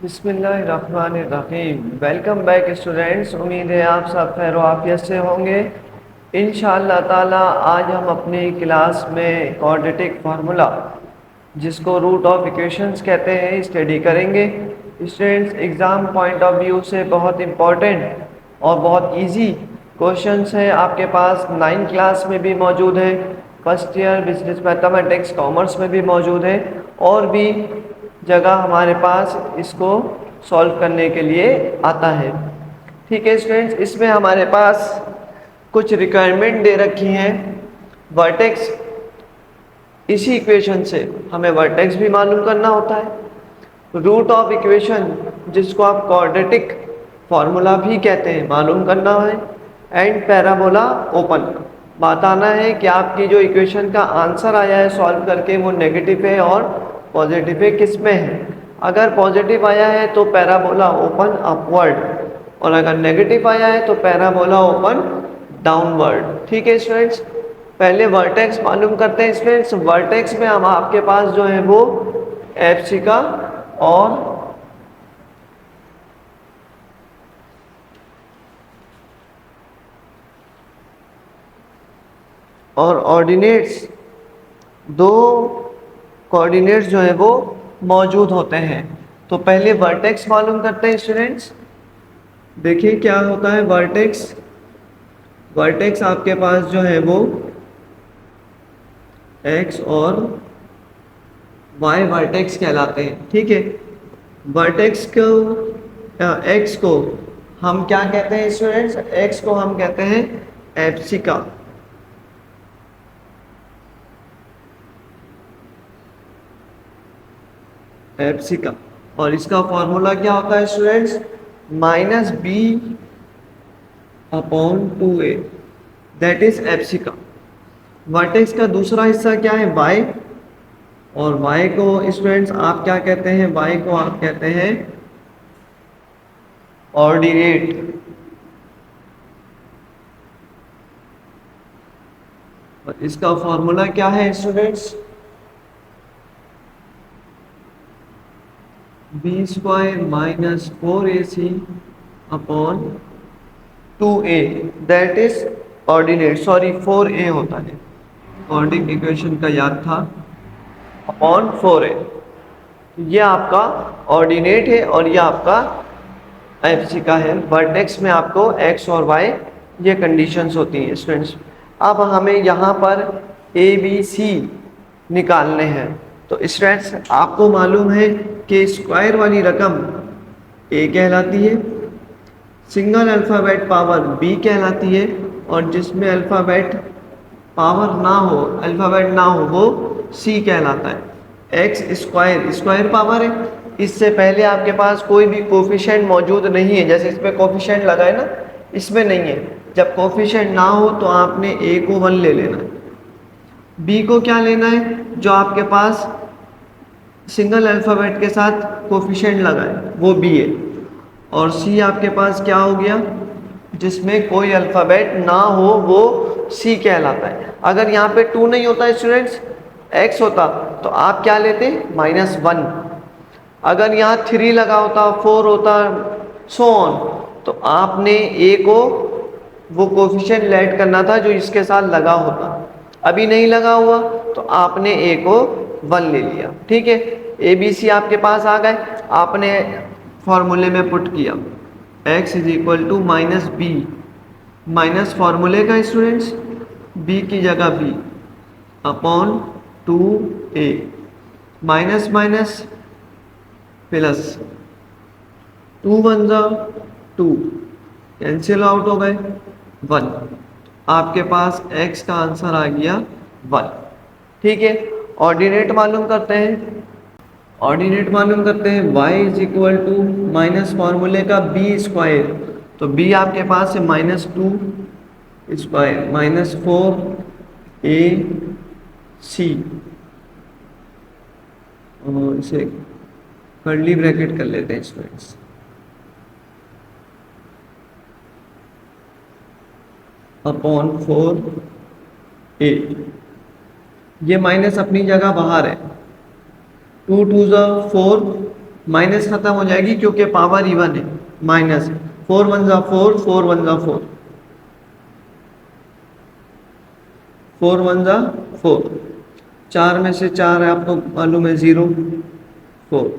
बिस्मिल्लाहिर्रहमानिर्रहीम। Welcome back students. उम्मीद है आप सब खैर आफियत से होंगे। इंशाअल्लाह ताला आज हम अपनी क्लास में क्वाड्रेटिक फार्मूला जिसको रूट ऑफ इक्वेशंस कहते हैं स्टडी करेंगे। Students, exam point of view से बहुत इम्पोर्टेंट और बहुत इजी क्वेश्चंस है आपके पास। 9 क्लास में भी मौजूद है, first year business mathematics commerce में भी मौजूद है, और भी जगह हमारे पास इसको सॉल्व करने के लिए आता है। ठीक है स्टूडेंट्स, इसमें हमारे पास कुछ रिक्वायरमेंट दे रखी हैं। वर्टेक्स, इसी इक्वेशन से हमें वर्टेक्स भी मालूम करना होता है। रूट ऑफ इक्वेशन जिसको आप क्वाड्रेटिक फार्मूला भी कहते हैं मालूम करना है। एंड पैराबोला ओपन, बताना है कि आपकी जो इक्वेशन का आंसर आया है सॉल्व करके वो नेगेटिव है और पॉजिटिव है, किस में है। अगर पॉजिटिव आया है तो पैराबोला ओपन अपवर्ड, और अगर नेगेटिव आया है तो पैराबोला ओपन डाउनवर्ड। ठीक है स्टूडेंट्स, पहले वर्टेक्स मालूम करते हैं स्टूडेंट्स। वर्टेक्स में हम आपके पास जो है वो एप्सिका और ऑर्डिनेट्स, दो कोऑर्डिनेट्स जो है वो मौजूद होते हैं। तो पहले वर्टेक्स मालूम करते हैं स्टूडेंट्स। देखिए क्या होता है वर्टेक्स। वर्टेक्स आपके पास जो है वो एक्स और वाई वर्टेक्स कहलाते हैं। ठीक है, वर्टेक्स को एक्स को हम क्या कहते हैं स्टूडेंट्स? एक्स को हम कहते हैं एप्सिका। एप्सिका, और इसका फॉर्मूला क्या होता है students? Minus b upon 2a, that is एप्सिका। वर्टेक्स का दूसरा हिस्सा क्या है? वाई, और वाई को स्टूडेंट्स आप क्या कहते हैं? वाई को आप कहते हैं ऑर्डिनेट। और इसका फॉर्मूला क्या है students? B square minus 4ac upon 2a, that is ordinate. Sorry 4a होता है, कोऑर्डिनेट इक्वेशन का याद था, अपॉन 4a। ये आपका ऑर्डिनेट है और ये आपका एप्सिका है। वर्टेक्स में आपको एक्स और वाई ये कंडीशंस होती हैं स्टूडेंट्स। अब हमें यहाँ पर ए बी सी निकालने हैं। तो स्टूडेंट्स आपको मालूम है कि स्क्वायर वाली रकम ए कहलाती है, सिंगल अल्फ़ाबेट पावर बी कहलाती है, और जिसमें अल्फ़ाबेट पावर ना हो, अल्फ़ाबेट ना हो, वो सी कहलाता है। एक्स स्क्वायर, स्क्वायर पावर है, इससे पहले आपके पास कोई भी कोफिशिएंट मौजूद नहीं है। जैसे इसमें कोफिशिएंट लगा है ना, इसमें नहीं है। जब कोफिशिएंट ना हो तो आपने ए को 1 ले लेना है, बी को क्या लेना है? जो आपके पास सिंगल अल्फ़ाबेट के साथ कोफिशिएंट लगा है वो बी है, और सी आपके पास क्या हो गया? जिसमें कोई अल्फ़ाबेट ना हो वो सी कहलाता है। अगर यहाँ पे 2 नहीं होता स्टूडेंट्स, एक्स होता, तो आप क्या लेते? -1। अगर यहाँ 3 लगा होता, 4 होता, सो ऑन, तो आपने ए को वो कोफिशिएंट ऐड करना था जो इसके साथ लगा होता। अभी नहीं लगा हुआ तो आपने ए को 1 ले लिया। ठीक है, ए बी सी आपके पास आ गए, आपने फॉर्मूले में पुट किया x is equal to minus B, minus फॉर्मूले का स्टूडेंट्स b की जगह b upon 2a, minus minus plus, 2 1 जा 2, कैंसिल आउट हो गए 1। आपके पास x का आंसर आ गया 1। ठीक है, ऑर्डिनेट मालूम करते हैं। ऑर्डिनेट मालूम करते हैं y is equal to minus फॉर्मूले का बी स्क्वायर, तो b आपके पास है -2 स्क्वायर माइनस 4ac, और इसे कर्ली ब्रैकेट कर लेते हैं स्टूडेंट्स, अपॉन 4a। ये माइनस अपनी जगह बाहर है, 2 2 4, माइनस खत्म हो जाएगी क्योंकि पावर इवन है। माइनस 4 1 जा 4, 4 1 जा 4, 4 1 जा 4, 4 में से 4 है आपको मालूम है 0, 4,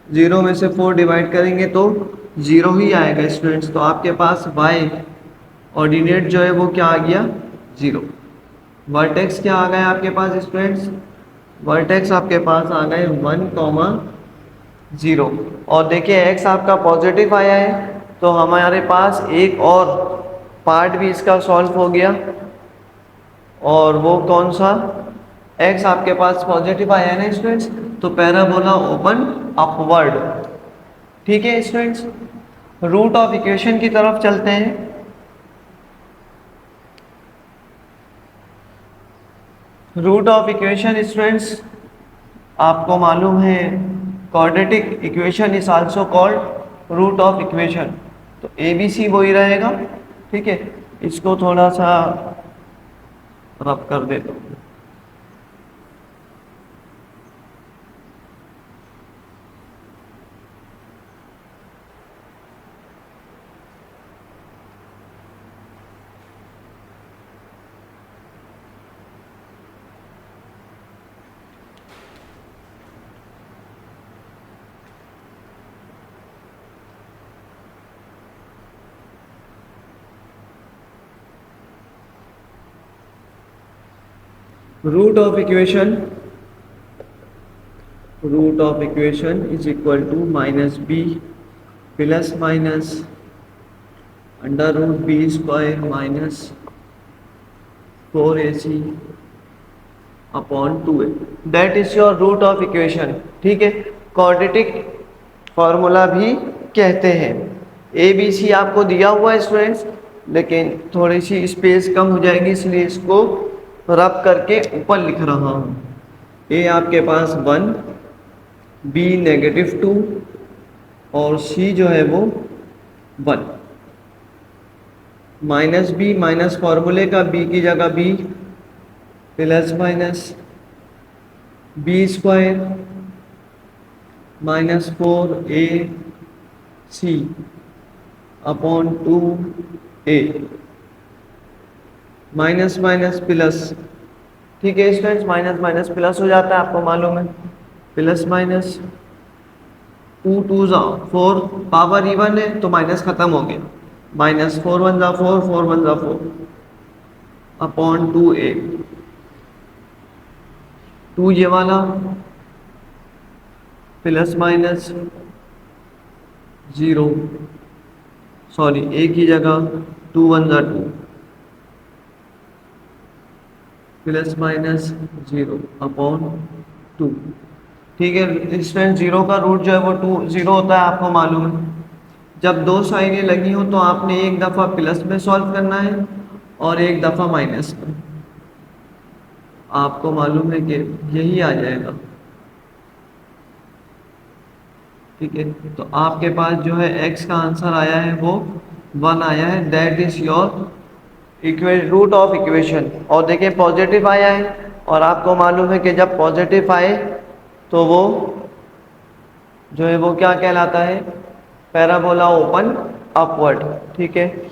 0 में से 4 डिवाइड करेंगे तो 0 ही आएगा स्टूडेंट्स। तो आपके पास y ऑर्डिनेट जो है वो क्या आ गया, 0। वर्टेक्स क्या आ गया आपके पास स्टूडेंट्स, वर्टेक्स आपके पास आ गए 1,0। और देखिए x आपका पॉजिटिव आया है तो हमारे पास एक और पार्ट भी इसका सॉल्व हो गया। और वो कौन सा, x आपके पास पॉजिटिव आया है ना स्टूडेंट्स, तो पैराबोला ओपन अपवर्ड। ठीक है स्टूडेंट्स, रूट ऑफ इक्वेशन की तरफ चलते हैं। रूट ऑफ इक्वेशन स्टूडेंट्स आपको मालूम है quadratic equation is also called root of equation. तो ABC वही रहेगा। ठीक है, इसको थोड़ा सा रब कर देता हूँ। Root of equation is equal to minus B plus minus under root B square minus 4AC upon 2A, that is your root of equation. ठीक है, क्वाड्रेटिक फॉर्मूला भी कहते हैं। ABC आपको दिया हुआ है स्टूडेंट्स, लेकिन थोड़ी सी स्पेस कम हो जाएगी इसलिए इसको रब करके ऊपर लिख रहा हूँ। A आपके पास 1, B -2 और C जो है वो 1। माइनस बी माइनस फॉर्मूले का B की जगह B plus minus B square minus 4AC upon 2A, minus minus plus. ठीक है स्टूडेंट्स, माइनस माइनस प्लस हो जाता है, आपको मालूम है। प्लस माइनस 2 2 जा 4, पावर इवन है तो माइनस खत्म हो गया। माइनस 4 1 जा 4, 4 1 जा 4 अपॉन 2A, 2 ये वाला प्लस माइनस 0, सॉरी A की जगह 2 1 जा 2 प्लस माइनस 0 अपॉन 2। ठीक है स्टूडेंट, 0 का रूट जो है वो 0 होता है, आपको मालूम है। जब दो साइनें लगी हो तो आपने एक दफ़ा प्लस में सॉल्व करना है और एक दफ़ा माइनस में। आपको मालूम है कि यही आ जाएगा। ठीक है, तो आपके पास जो है x का आंसर आया है वो 1 आया है, that is your root of equation. और देखिए पॉजिटिव आया है और आपको मालूम है कि जब पॉजिटिव आए तो वो जो है वो क्या कहलाता है, पैराबोला ओपन अपवर्ड। ठीक है,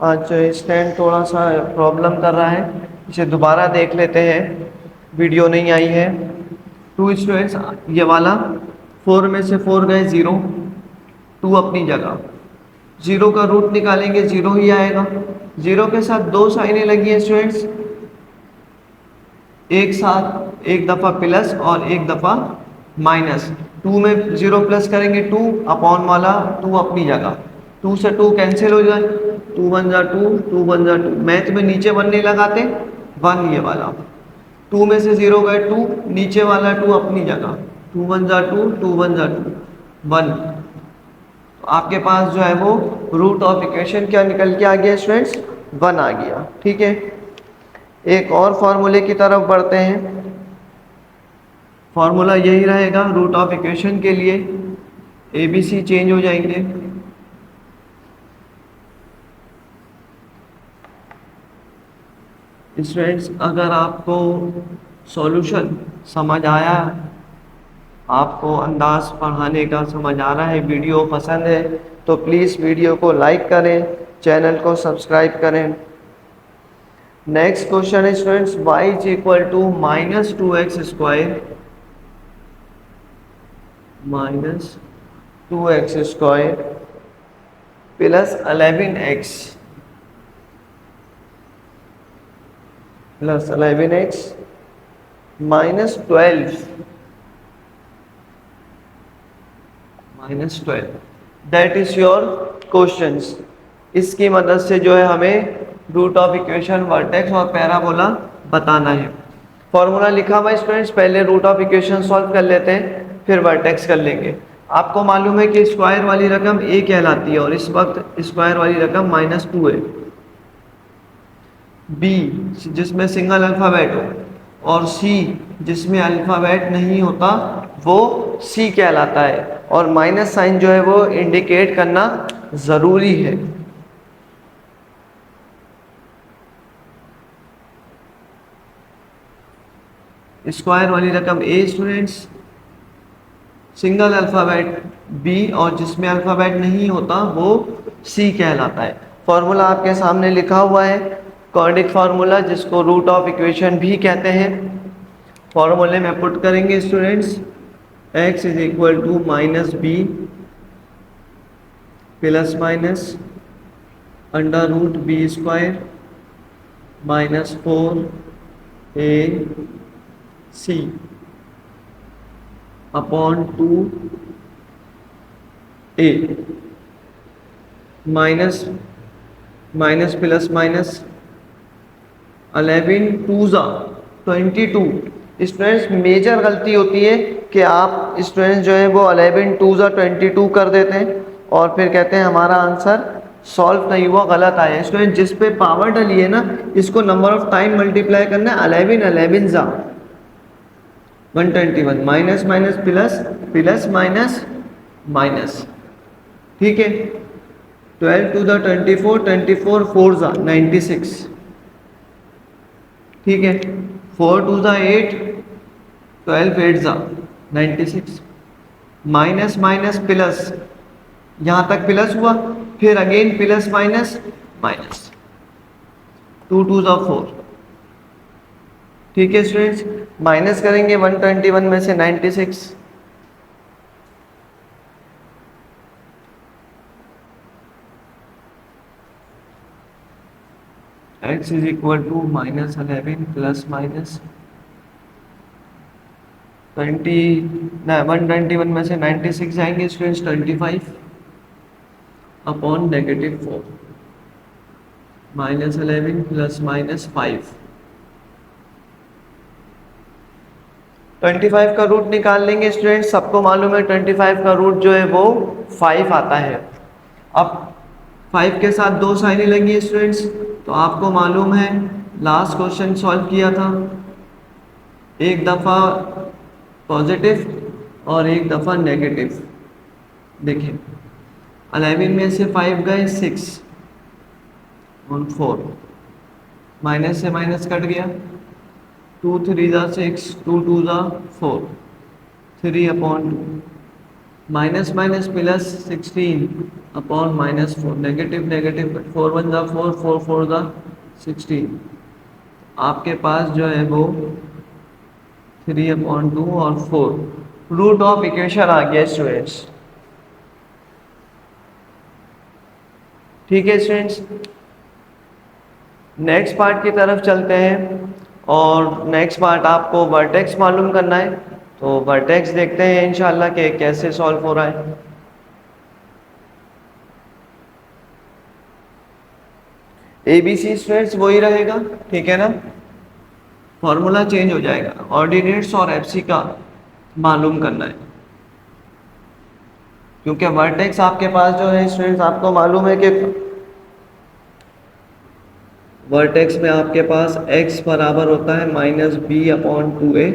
आज स्टैंड थोड़ा सा प्रॉब्लम कर रहा है, इसे दोबारा देख लेते हैं, वीडियो नहीं आई है। 2 स्टूडेंट्स, ये वाला 4 में से 4 गए 0, 2 अपनी जगह, 0 का रूट निकालेंगे 0 ही आएगा। 0 के साथ दो साइनें लगी हैं स्टूडेंट्स, एक साथ एक दफ़ा प्लस और एक दफ़ा माइनस। 2 में 0 प्लस करेंगे 2 अपॉन वाला 2 अपनी जगह, 2 से 2 कैंसिल हो जाए, 2 1 जा 2, 2 1 जा 2। मैथ में नीचे 1 नहीं लगाते, 1 ये वाला। 2 में से 0 गए 2, नीचे वाला 2 अपनी जगह, 2 1 जा 2, 2 1 जा 2, 1। तो आपके पास जो है वो रूट ऑफ इक्वेशन क्या निकल के आ गया स्टूडेंट्स, 1 आ गया। ठीक है, एक और फॉर्मूले की तरफ बढ़ते हैं। फॉर्मूला यही रहेगा रूट ऑफ इक्वेशन के लिए, ABC चेंज हो जाएंगे। स्टूडेंट्स, अगर आपको सॉल्यूशन समझ आया आपको अंदाज पढ़ाने का समझ आ रहा है, वीडियो पसंद है तो प्लीज़ वीडियो को लाइक करें, चैनल को सब्सक्राइब करें। नेक्स्ट क्वेश्चन है students, y is equal to minus 2x square plus 11x -12 that is your questions. इसकी मदद से जो है हमें रूट ऑफ इक्वेशन, वर्टेक्स और पैराबोला बताना है। फॉर्मूला लिखा हुआ है स्टूडेंट्स, पहले रूट ऑफ इक्वेशन सॉल्व कर लेते हैं फिर वर्टेक्स कर लेंगे। आपको मालूम है कि स्क्वायर वाली रकम a कहलाती है और इस वक्त स्क्वायर वाली रकम -2 है। b जिसमें सिंगल अल्फ़ाबेट हो और c जिसमें अल्फ़ाबेट नहीं होता वो c कहलाता है, और माइनस साइन जो है वो इंडिकेट करना ज़रूरी है। स्क्वायर वाली रकम a students, single alphabet b और जिसमें अल्फ़ाबेट नहीं होता वो c कहलाता है। फॉर्मूला आपके सामने लिखा हुआ है, क्वाड्रेटिक फार्मूला जिसको रूट ऑफ इक्वेशन भी कहते हैं। फॉर्मूले में पुट करेंगे students, x is equal to -b plus minus under root b square -4ac upon 2a minus minus plus minus 11 2 22। Students major गलती होती है कि आप स्टूडेंट्स जो है वो 11 2 22 कर देते हैं और फिर कहते हैं हमारा आंसर सॉल्व नहीं हुआ, गलत आया। स्टूडेंट जिस पे पावर डली है ना, इसको नंबर ऑफ टाइम मल्टीप्लाई करना है। 11 11 जा 121, minus minus plus plus minus minus, ठीक है। 12 टू द 24 24 4 जा 96, ठीक है। 4 टू द 8 12 8 जा 96, माइनस माइनस प्लस, यहाँ तक प्लस हुआ, फिर again plus minus minus, 2 to the 4, ठीक है स्टूडेंट्स। माइनस करेंगे 121 में से 96, x is equal to -11 plus minus 121 में से 96 जाएंगे स्टूडेंट्स 25 अपॉन -4 -11 प्लस -5। 25 का रूट निकाल लेंगे स्टूडेंट्स, सबको मालूम है 25 का रूट जो है वो 5 आता है। अब 5 के साथ 2 साइनें लगी स्टूडेंट्स, तो आपको मालूम है लास्ट क्वेश्चन सॉल्व किया था, एक दफ़ा पॉजिटिव और एक दफ़ा नेगेटिव। देखिए 11 में से 5 गए 6 और 4, माइनस से माइनस कट गया, 2 3 जा 6, 2 2 जा 4, 3 upon 2, minus minus plus 16 upon -4, negative negative 4 1 जा 4, 4 4 जा 16। आपके पास जो है वो 3/2 और 4 रूट ऑफ इक्वेशन आ गया स्टूडेंट्स, ठीक है स्टूडेंट्स। नेक्स्ट पार्ट की तरफ चलते हैं, और नेक्स्ट पार्ट आपको वर्टेक्स मालूम करना है, तो वर्टेक्स देखते हैं इंशाल्लाह कि कैसे सॉल्व हो रहा है। ABC स्टूडेंट्स वही रहेगा, ठीक है ना, फॉर्मूला चेंज हो जाएगा, ऑर्डिनेट्स और FC का मालूम करना है, क्योंकि वर्टेक्स आपके पास जो है स्टूडेंट्स आपको मालूम है कि वर्टेक्स में आपके पास x बराबर होता है -b/2a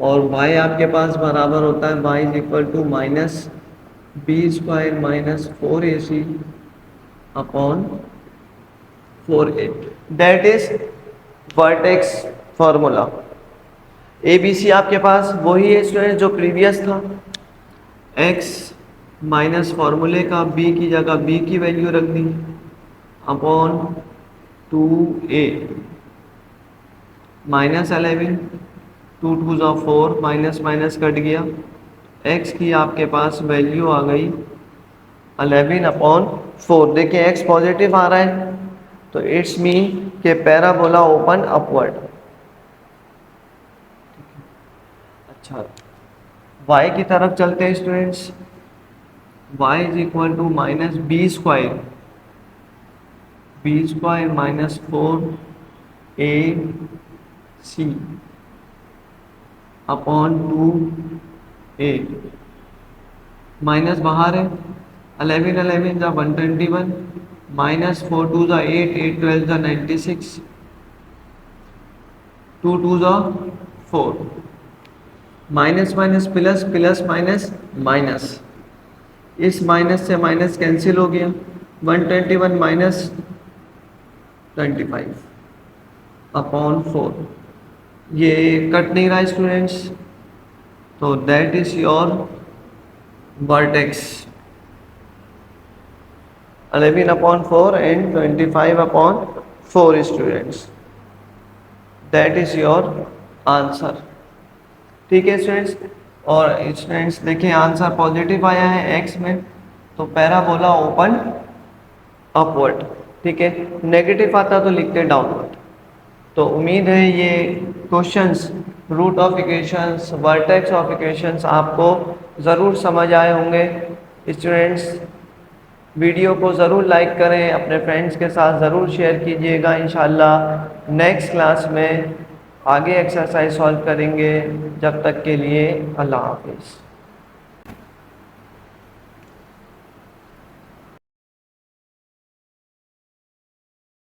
और y आपके पास बराबर होता है y is equal to -b² -4ac/4a, that is vertex formula. A B C आपके पास वही है स्टूडेंट जो प्रीवियस था, x माइनस फार्मूले का b की जगह b की वैल्यू रख दी अपॉन 2a माइनस 11, 2 2 ज़ा 4, माइनस माइनस कट गया, x की आपके पास वैल्यू आ गई 11 अपॉन 4। देखिए x पॉजिटिव आ रहा है तो इट्स मीन के पैराबोला ओपन अपवर्ड। अच्छा, y की तरफ चलते हैं students. y is equal to minus B square minus 4ac upon 2a, minus बाहर है, 11 11 जा 121, माइनस 4 2 जा 8 8 12 जा 96, 2 2 जा 4, minus minus plus plus minus minus, इस माइनस से माइनस कैंसिल हो गया, 121 माइनस 25 अपॉन 4, ये कट नहीं रहा स्टूडेंट्स, तो that is your vertex 11 upon 4 and 25 upon 4 students, that is your answer. ठीक है स्टूडेंट्स, और स्टूडेंट्स देखिए आंसर पॉजिटिव आया है x में, तो पैराबोला ओपन अपवर्ड। ठीक है, नेगेटिव आता तो लिखते डाउनवर्ड। तो उम्मीद है ये questions, root of equations, vertex of equations आपको ज़रूर समझ आए होंगे। स्टूडेंट्स वीडियो को ज़रूर लाइक करें, अपने फ्रेंड्स के साथ ज़रूर शेयर कीजिएगा। इंशाल्लाह नेक्स्ट क्लास में आगे एक्सरसाइज सॉल्व करेंगे। जब तक के लिए अल्लाह हाफिज़।